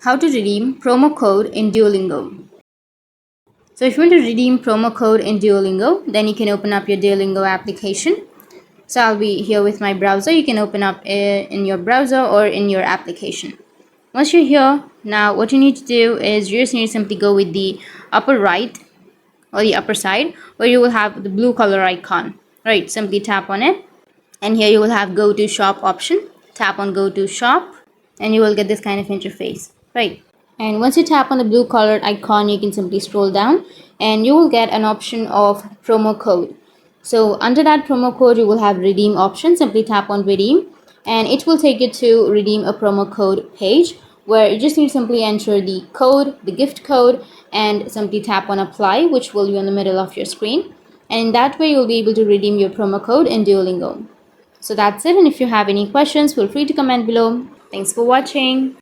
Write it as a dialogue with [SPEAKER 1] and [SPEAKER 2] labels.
[SPEAKER 1] How to redeem promo code in Duolingo. So if you want to redeem promo code in Duolingo, then you can open up your Duolingo application. So I'll be here with my browser. You can open up in your browser or in your application. Once you're here, now what you need to do is you just need to simply go with the upper right or the upper side where you will have the blue color icon. Right, simply tap on it. And here you will have go to shop option. Tap on go to shop and you will get this kind of interface. Right. And once you tap on the blue colored icon, you can simply scroll down and you will get an option of promo code. So under that promo code, you will have redeem option. Simply tap on redeem and it will take you to redeem a promo code page where you just need to simply enter the code, the gift code, and simply tap on apply, which will be on the middle of your screen. And in that way, you'll be able to redeem your promo code in Duolingo. So that's it. And if you have any questions, feel free to comment below. Thanks for watching.